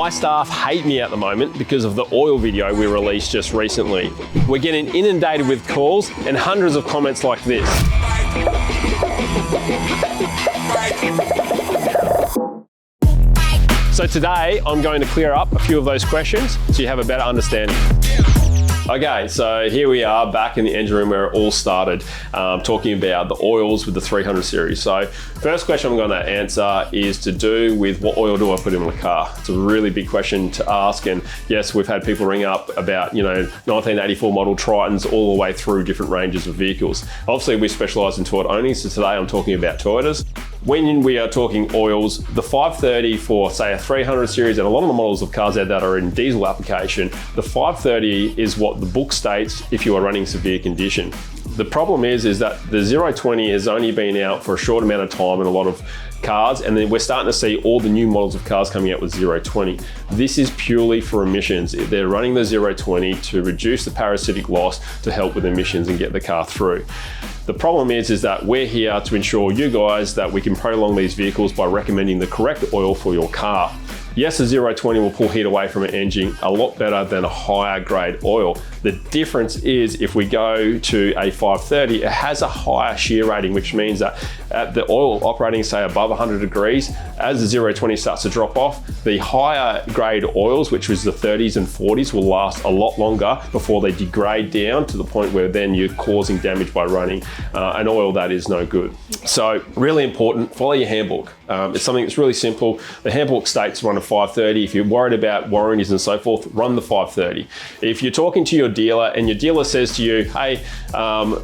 My staff hate me at the moment because of the oil video we released just recently. We're getting inundated with calls and hundreds of comments like this. So today I'm going to clear up a few of those questions so you have a better understanding. Okay, so here we are back in the engine room where it all started, talking about the oils with the 300 series. So first question I'm going to answer is to do with what oil do I put in my car? It's a really big question to ask, and yes, we've had people ring up about 1984 model Tritons all the way through different ranges of vehicles. Obviously we specialise in Toyota only, so today I'm talking about Toyotas. When we are talking oils, the 530 for say a 300 series and a lot of the models of cars that are in diesel application, the 530 is what the book states if you are running severe condition. The problem is that the 020 has only been out for a short amount of time in a lot of cars, and then we're starting to see all the new models of cars coming out with 020. This is purely for emissions. They're running the 020 to reduce the parasitic loss to help with emissions and get the car through. The problem is that we're here to ensure you guys that we can prolong these vehicles by recommending the correct oil for your car. Yes, a 020 will pull heat away from an engine a lot better than a higher grade oil. The difference is if we go to a 530, it has a higher shear rating, which means that at the oil operating say above 100 degrees, as the 020 starts to drop off, the higher grade oils, which was the 30s and 40s, will last a lot longer before they degrade down to the point where then you're causing damage by running an oil that is no good. So really important, follow your handbook. It's something that's really simple. The handbook states run a 530. If you're worried about warranties and so forth, run the 530. If you're talking to your dealer and your dealer says to you, hey,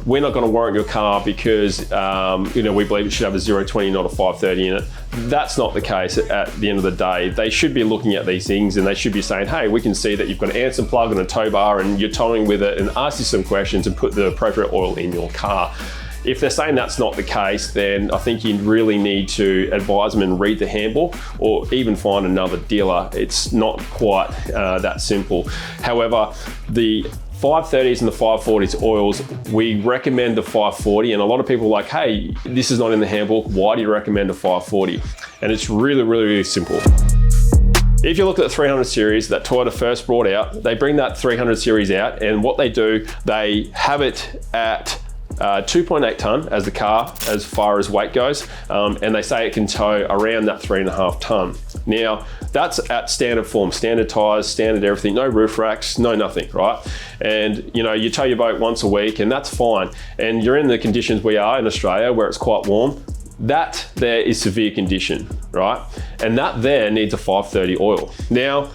we're not going to warrant your car because we believe it should have a 020, not a 530 in it, that's not the case at the end of the day. They should be looking at these things and they should be saying, hey, we can see that you've got an Anson plug and a tow bar and you're towing with it, and ask you some questions and put the appropriate oil in your car. If they're saying that's not the case, then I think you really need to advise them and read the handbook, or even find another dealer. It's not quite that simple. However, the 530s and the 540s oils, we recommend the 540, and a lot of people are like, hey, this is not in the handbook, why do you recommend a 540? And it's really, really, really simple. If you look at the 300 series that Toyota first brought out, they bring that 300 series out, and what they do, they have it at 2.8 ton as the car as far as weight goes, and they say it can tow around that 3.5 ton. Now that's at standard form, standard tires, standard everything, no roof racks, no nothing, right? And you tow your boat once a week and that's fine, and you're in the conditions we are in Australia where it's quite warm. That there is severe condition, right? And that there needs a 530 oil. Now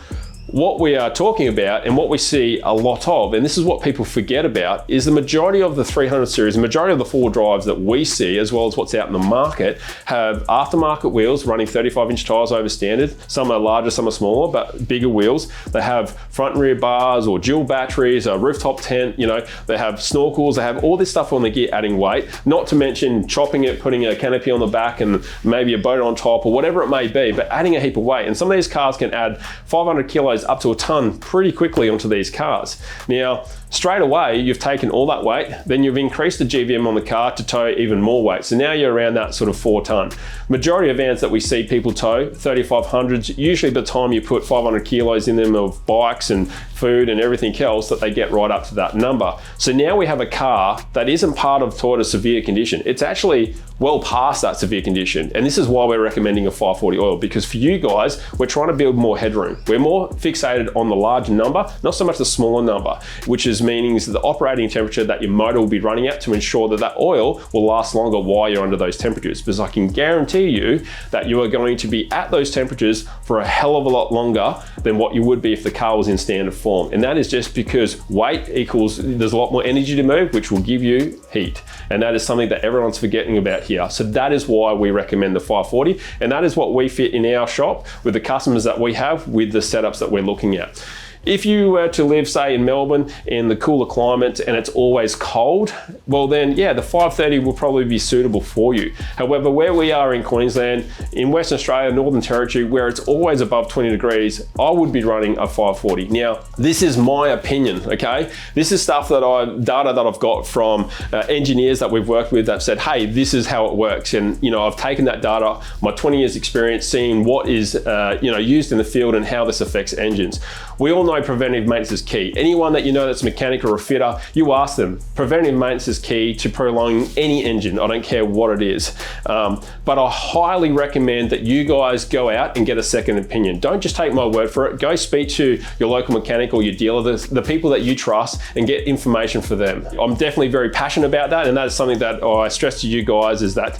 what we are talking about and what we see a lot of, and this is what people forget about, is the majority of the 300 series, the majority of the four drives that we see, as well as what's out in the market, have aftermarket wheels running 35-inch tires over standard. Some are larger, some are smaller, but bigger wheels. They have front and rear bars or dual batteries, a rooftop tent, they have snorkels, they have all this stuff on the gear adding weight, not to mention chopping it, putting a canopy on the back and maybe a boat on top or whatever it may be, but adding a heap of weight. And some of these cars can add 500 kilos up to a ton pretty quickly onto these cars. Now, straight away, you've taken all that weight, then you've increased the GVM on the car to tow even more weight. So now you're around that sort of 4 ton. Majority of vans that we see people tow, 3500s, usually by the time you put 500 kilos in them of bikes and food and everything else, that they get right up to that number. So now we have a car that isn't part of Toyota's severe condition. It's actually well past that severe condition. And this is why we're recommending a 540 oil, because for you guys, we're trying to build more headroom. We're more fixated on the larger number, not so much the smaller number, which is meaning the operating temperature that your motor will be running at, to ensure that that oil will last longer while you're under those temperatures. Because I can guarantee you that you are going to be at those temperatures for a hell of a lot longer than what you would be if the car was in standard form. And that is just because weight equals, there's a lot more energy to move, which will give you heat. And that is something that everyone's forgetting about here. So that is why we recommend the 540. And that is what we fit in our shop with the customers that we have with the setups that we're looking at. If you were to live, say, in Melbourne in the cooler climate and it's always cold, well then, yeah, the 530 will probably be suitable for you. However, where we are in Queensland, in Western Australia, Northern Territory, where it's always above 20 degrees, I would be running a 540. Now, this is my opinion, okay? This is stuff data that I've got from engineers that we've worked with that said, hey, this is how it works. And, I've taken that data, my 20 years experience, seeing what is, used in the field and how this affects engines. We all know preventive maintenance is key. Anyone that you know that's a mechanic or a fitter, you ask them. Preventive maintenance is key to prolonging any engine. I don't care what it is. But I highly recommend that you guys go out and get a second opinion. Don't just take my word for it. Go speak to your local mechanic or your dealer, the people that you trust, and get information for them. I'm definitely very passionate about that, and that is something that I stress to you guys, is that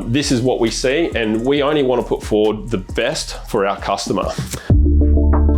this is what we see, and we only want to put forward the best for our customer.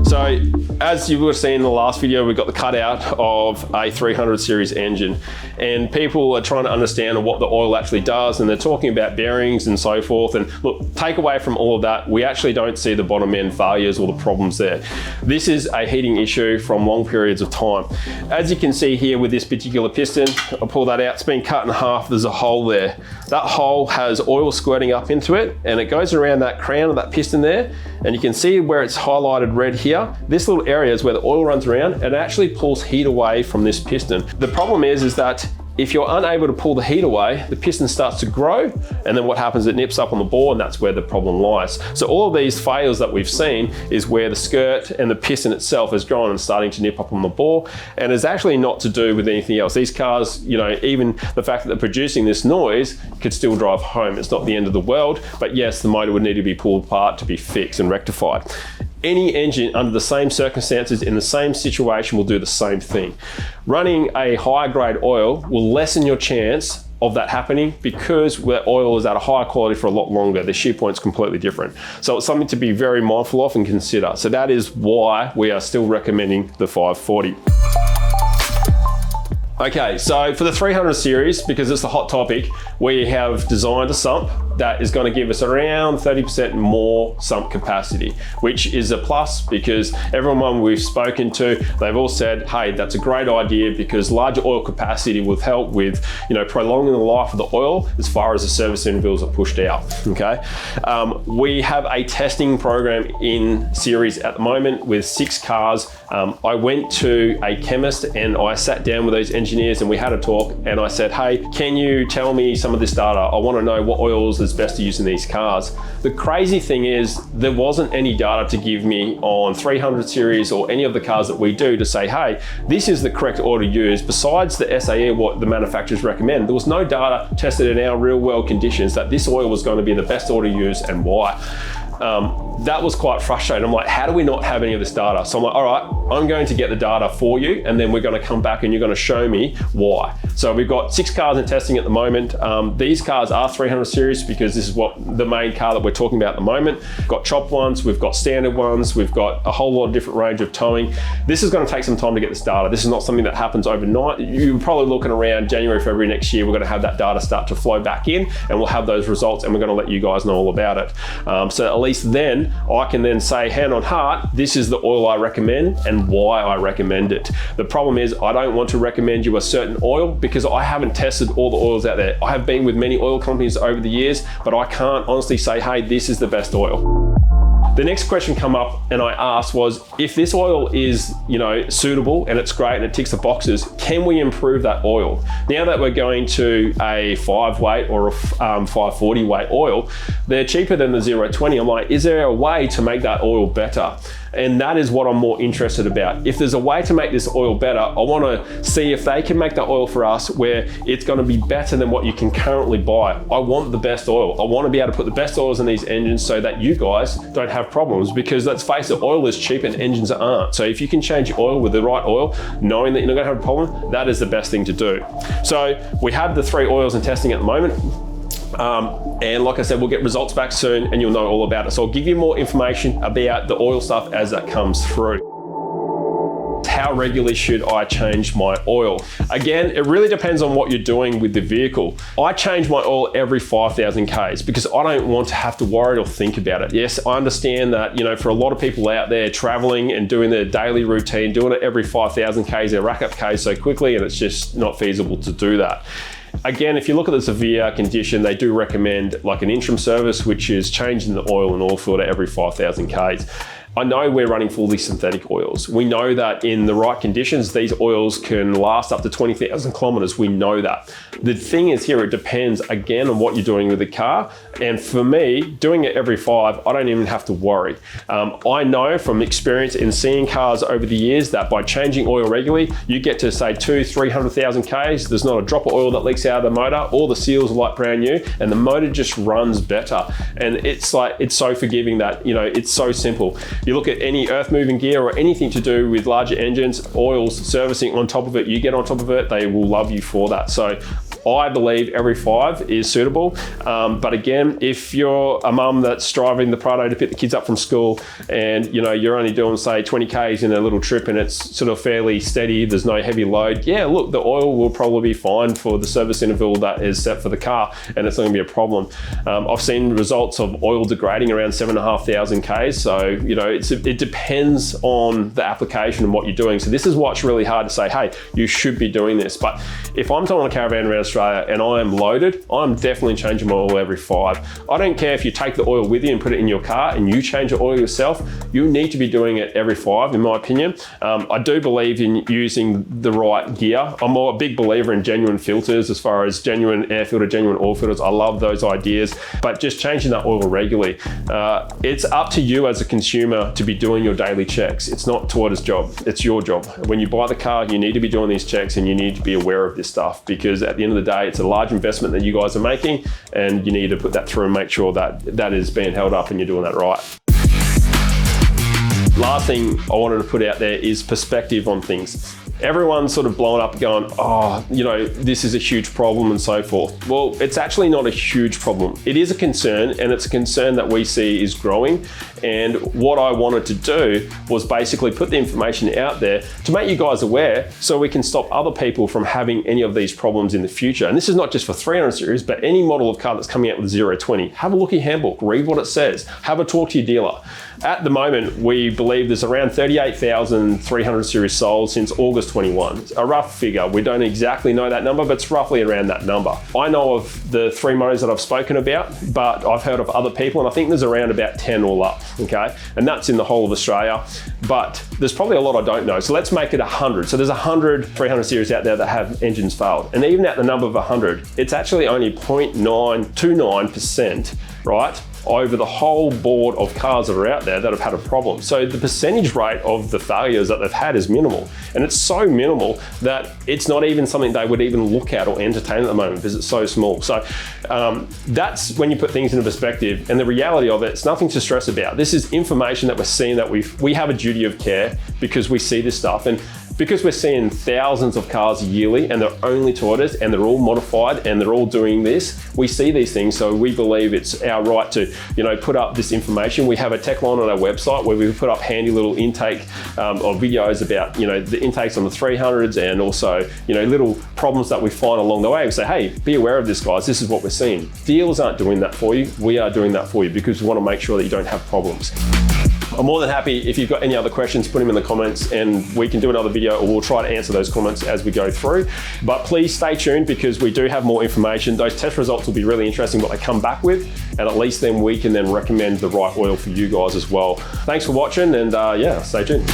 So, as you would have seen in the last video, we got the cutout of a 300 series engine, and people are trying to understand what the oil actually does, and they're talking about bearings and so forth. And look, take away from all of that, we actually don't see the bottom end failures or the problems there. This is a heating issue from long periods of time. As you can see here with this particular piston, I'll pull that out, it's been cut in half, there's a hole there. That hole has oil squirting up into it, and it goes around that crown of that piston there, and you can see where it's highlighted red here. This little area is where the oil runs around, and it actually pulls heat away from this piston. The problem is that if you're unable to pull the heat away, the piston starts to grow, and then what happens, it nips up on the bore, and that's where the problem lies. So all of these failures that we've seen is where the skirt and the piston itself has grown and starting to nip up on the bore, and it's actually not to do with anything else. These cars, even the fact that they're producing this noise could still drive home. It's not the end of the world, but yes, the motor would need to be pulled apart to be fixed and rectified. Any engine under the same circumstances in the same situation will do the same thing. Running a higher grade oil will lessen your chance of that happening, because the oil is at a higher quality for a lot longer. The shear point's completely different. So it's something to be very mindful of and consider. So that is why we are still recommending the 540. Okay, so for the 300 series, because it's the hot topic, we have designed a sump that is going to give us around 30% more sump capacity, which is a plus, because everyone we've spoken to, they've all said, hey, that's a great idea, because larger oil capacity will help with, prolonging the life of the oil as far as the service intervals are pushed out, okay? We have a testing program in series at the moment with 6 cars. I went to a chemist and I sat down with those engineers and we had a talk, and I said, hey, can you tell me some of this data? I want to know what oils is best to use in these cars. The crazy thing is there wasn't any data to give me on 300 series or any of the cars that we do to say, hey, this is the correct oil to use. Besides the SAE, what the manufacturers recommend, there was no data tested in our real world conditions that this oil was going to be the best oil to use and why. That was quite frustrating. I'm like, how do we not have any of this data? So I'm like, all right, I'm going to get the data for you, and then we're going to come back and you're going to show me why. So we've got 6 cars in testing at the moment. These cars are 300 series because this is what the main car that we're talking about at the moment. We've got chopped ones, we've got standard ones, we've got a whole lot of different range of towing. This is going to take some time to get this data. This is not something that happens overnight. You're probably looking around January, February next year, we're going to have that data start to flow back in, and we'll have those results, and we're going to let you guys know all about it. So at least then I can then say, hand on heart, this is the oil I recommend and why I recommend it. The problem is I don't want to recommend you a certain oil because I haven't tested all the oils out there. I have been with many oil companies over the years, but I can't honestly say, hey, this is the best oil. The next question come up and I asked was, if this oil is, suitable and it's great and it ticks the boxes, can we improve that oil? Now that we're going to a 5 weight or a 540 weight oil, they're cheaper than the 020. I'm like, is there a way to make that oil better? And that is what I'm more interested about. If there's a way to make this oil better, I want to see if they can make that oil for us where it's going to be better than what you can currently buy. I want the best oil. I want to be able to put the best oils in these engines so that you guys don't have problems, because let's face it, oil is cheap and engines aren't. So if you can change your oil with the right oil, knowing that you're not going to have a problem, that is the best thing to do. So we have the 3 oils in testing at the moment. And like I said, we'll get results back soon and you'll know all about it. So I'll give you more information about the oil stuff as that comes through. how regularly should I change my oil? Again, it really depends on what you're doing with the vehicle. I change my oil every 5,000 Ks because I don't want to have to worry or think about it. Yes, I understand that, for a lot of people out there traveling and doing their daily routine, doing it every 5,000 Ks, they rack up Ks so quickly and it's just not feasible to do that. Again, if you look at the severe condition, they do recommend like an interim service, which is changing the oil and oil filter every 5,000 Ks. I know we're running fully synthetic oils. We know that in the right conditions, these oils can last up to 20,000 kilometers. We know that. The thing is here, it depends again on what you're doing with the car. And for me, doing it every 5, I don't even have to worry. I know from experience in seeing cars over the years that by changing oil regularly, you get to say 200,000-300,000 Ks. There's not a drop of oil that leaks out of the motor. All the seals are like brand new and the motor just runs better. And it's so forgiving that, it's so simple. You look at any earth moving gear or anything to do with larger engines, oils, servicing on top of it, you get on top of it, they will love you for that. So I believe every 5 is suitable. But again, if you're a mum that's driving the Prado to pick the kids up from school and you're only doing say 20 Ks in a little trip and it's sort of fairly steady, there's no heavy load, yeah, look, the oil will probably be fine for the service interval that is set for the car and it's not gonna be a problem. I've seen results of oil degrading around 7,500 Ks. So, it depends on the application and what you're doing. So this is what's really hard to say, hey, you should be doing this. But if I'm towing a caravan around Australia and I am loaded, I'm definitely changing my oil every 5. I don't care if you take the oil with you and put it in your car and you change your oil yourself, you need to be doing it every 5, in my opinion. I do believe in using the right gear. I'm a big believer in genuine filters as far as genuine air filter, genuine oil filters. I love those ideas, but just changing that oil regularly. It's up to you as a consumer to be doing your daily checks. It's not Toyota's job, it's your job. When you buy the car, you need to be doing these checks and you need to be aware of this stuff because at the end of the day, it's a large investment that you guys are making and you need to put that through and make sure that that is being held up and you're doing that right. Last thing I wanted to put out there is perspective on things. Everyone's sort of blown up going, oh, this is a huge problem and so forth. Well, it's actually not a huge problem. It is a concern and it's a concern that we see is growing. And what I wanted to do was basically put the information out there to make you guys aware so we can stop other people from having any of these problems in the future. And this is not just for 300 series, but any model of car that's coming out with 0-20. Have a look at your handbook, read what it says, have a talk to your dealer. At the moment, we believe there's around 38,300 series sold since August 21. It's a rough figure. We don't exactly know that number, but it's roughly around that number. I know of the 3 motors that I've spoken about, but I've heard of other people, and I think there's around about 10 all up, okay? And that's in the whole of Australia, but there's probably a lot I don't know. So let's make it 100. So there's 100 300 series out there that have engines failed. And even at the number of 100, it's actually only 0.929%, right? Over the whole board of cars that are out there that have had a problem. So the percentage rate of the failures that they've had is minimal. And it's so minimal that it's not even something they would even look at or entertain at the moment because it's so small. So that's when you put things into perspective, and the reality of it, it's nothing to stress about. This is information that we're seeing that we have a duty of care because we see this stuff. And because we're seeing thousands of cars yearly and they're only Toyotas and they're all modified and they're all doing this, we see these things. So we believe it's our right to, put up this information. We have a tech line on our website where we put up handy little intake of videos about, the intakes on the 300s and also, little problems that we find along the way. We say, hey, be aware of this, guys. This is what we're seeing. Dealers aren't doing that for you. We are doing that for you because we want to make sure that you don't have problems. I'm more than happy if you've got any other questions, put them in the comments and we can do another video or we'll try to answer those comments as we go through. But please stay tuned because we do have more information. Those test results will be really interesting what they come back with, and at least then we can then recommend the right oil for you guys as well. Thanks for watching and yeah, stay tuned.